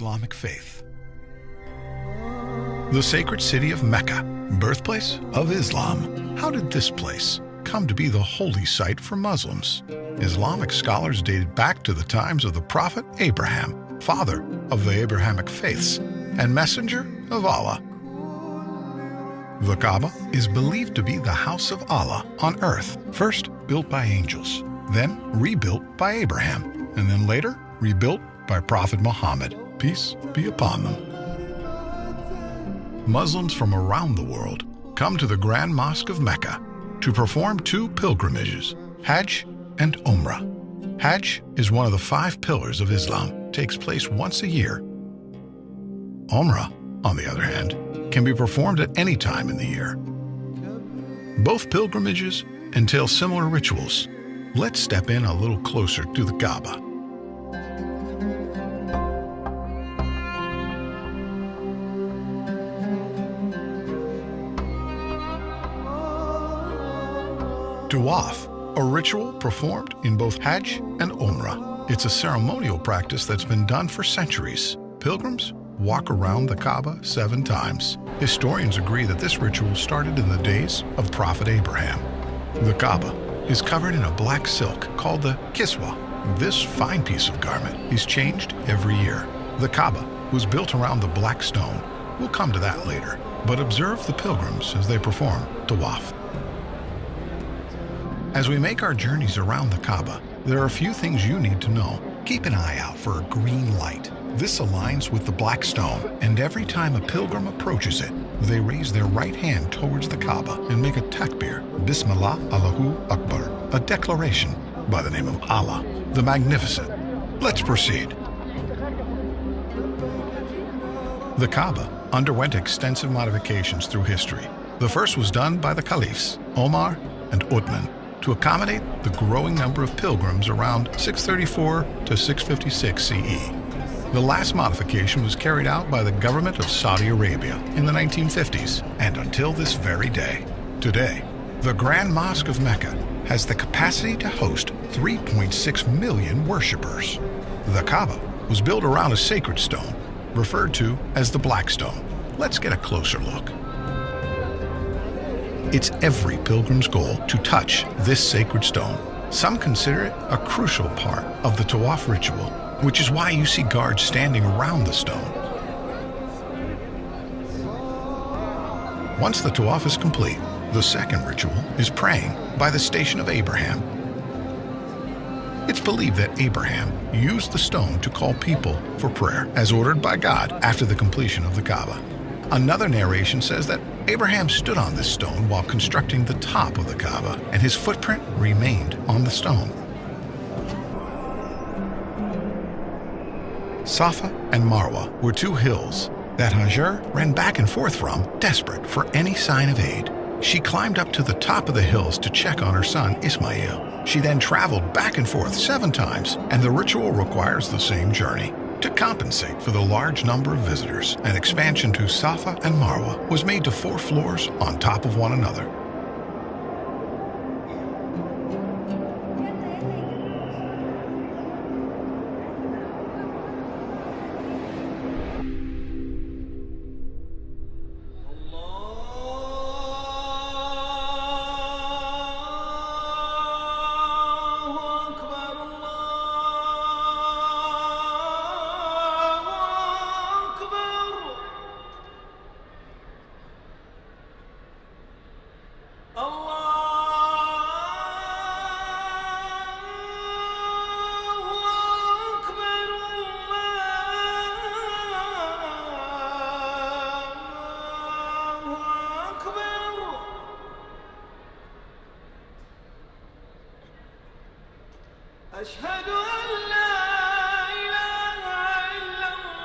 Islamic faith. The sacred city of Mecca, birthplace of Islam. How did this place come to be the holy site for Muslims? Islamic scholars dated back to the times of the Prophet Abraham, father of the Abrahamic faiths and messenger of Allah. The Kaaba is believed to be the house of Allah on earth, first built by angels, then rebuilt by Abraham, and then later rebuilt by Prophet Muhammad, peace be upon them. Muslims from around the world come to the Grand Mosque of Mecca to perform two pilgrimages, Hajj and Umrah. Hajj is one of the 5 pillars of Islam, takes place once a year. Umrah, on the other hand, can be performed at any time in the year. Both pilgrimages entail similar rituals. Let's step in a little closer to the Kaaba. Tawaf, a ritual performed in both Hajj and Umrah. It's a ceremonial practice that's been done for centuries. Pilgrims walk around the Kaaba 7 times. Historians agree that this ritual started in the days of Prophet Abraham. The Kaaba is covered in a black silk called the kiswa. This fine piece of garment is changed every year. The Kaaba was built around the black stone. We'll come to that later, but observe the pilgrims as they perform tawaf. As we make our journeys around the Kaaba, there are a few things you need to know. Keep an eye out for a green light. This aligns with the black stone, and every time a pilgrim approaches it, they raise their right hand towards the Kaaba and make a takbir, Bismillah Allahu Akbar, a declaration by the name of Allah, the Magnificent. Let's proceed. The Kaaba underwent extensive modifications through history. The first was done by the caliphs, Omar and Uthman, to accommodate the growing number of pilgrims around 634 to 656 CE. The last modification was carried out by the government of Saudi Arabia in the 1950s and until this very day. Today, the Grand Mosque of Mecca has the capacity to host 3.6 million worshippers. The Kaaba was built around a sacred stone, referred to as the Black Stone. Let's get a closer look. It's every pilgrim's goal to touch this sacred stone. Some consider it a crucial part of the tawaf ritual, which is why you see guards standing around the stone. Once the tawaf is complete, the second ritual is praying by the station of Abraham. It's believed that Abraham used the stone to call people for prayer, as ordered by God after the completion of the Kaaba. Another narration says that Abraham stood on this stone while constructing the top of the Kaaba, and his footprint remained on the stone. Safa and Marwa were 2 hills that Hajar ran back and forth from, desperate for any sign of aid. She climbed up to the top of the hills to check on her son Ismail. She then traveled back and forth 7 times, and the ritual requires the same journey. To compensate for the large number of visitors, an expansion to Safa and Marwa was made to 4 floors on top of one another. أشهد أن لا إله إلا الله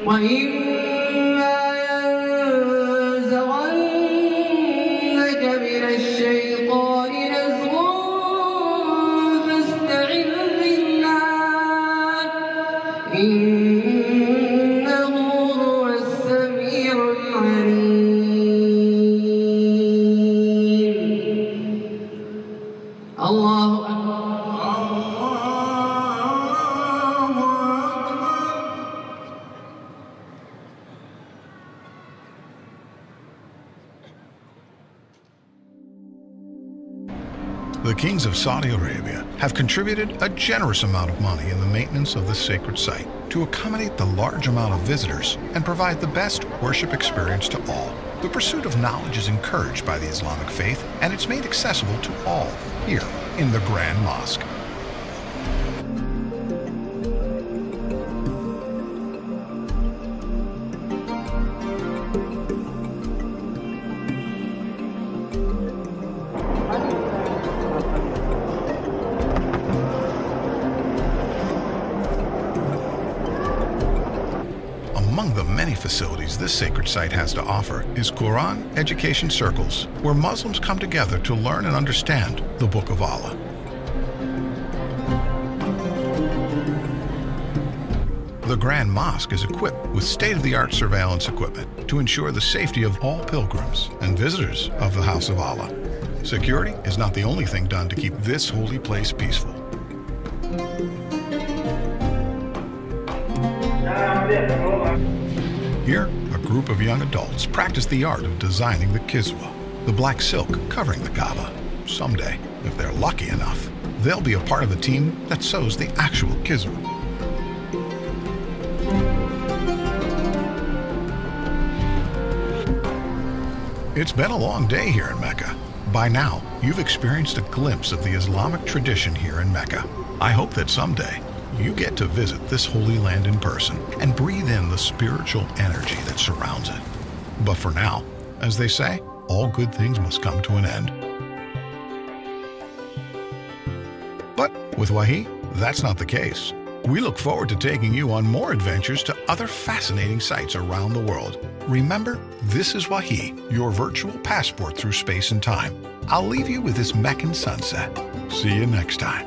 وإما ينزغنك من الشيطان نزغ فاستعذ The kings of Saudi Arabia have contributed a generous amount of money in the maintenance of this sacred site to accommodate the large amount of visitors and provide the best worship experience to all. The pursuit of knowledge is encouraged by the Islamic faith, and it's made accessible to all here in the Grand Mosque. Among the many facilities this sacred site has to offer is Quran education circles, where Muslims come together to learn and understand the Book of Allah. The Grand Mosque is equipped with state-of-the-art surveillance equipment to ensure the safety of all pilgrims and visitors of the House of Allah. Security is not the only thing done to keep this holy place peaceful. Here, a group of young adults practice the art of designing the kiswa, the black silk covering the Kaaba. Someday, if they're lucky enough, they'll be a part of the team that sews the actual kiswa. It's been a long day here in Mecca. By now, you've experienced a glimpse of the Islamic tradition here in Mecca. I hope that someday you get to visit this holy land in person and breathe in the spiritual energy that surrounds it. But for now, as they say, all good things must come to an end. But with Wahi, that's not the case. We look forward to taking you on more adventures to other fascinating sites around the world. Remember, this is Wahi, your virtual passport through space and time. I'll leave you with this Meccan sunset. See you next time.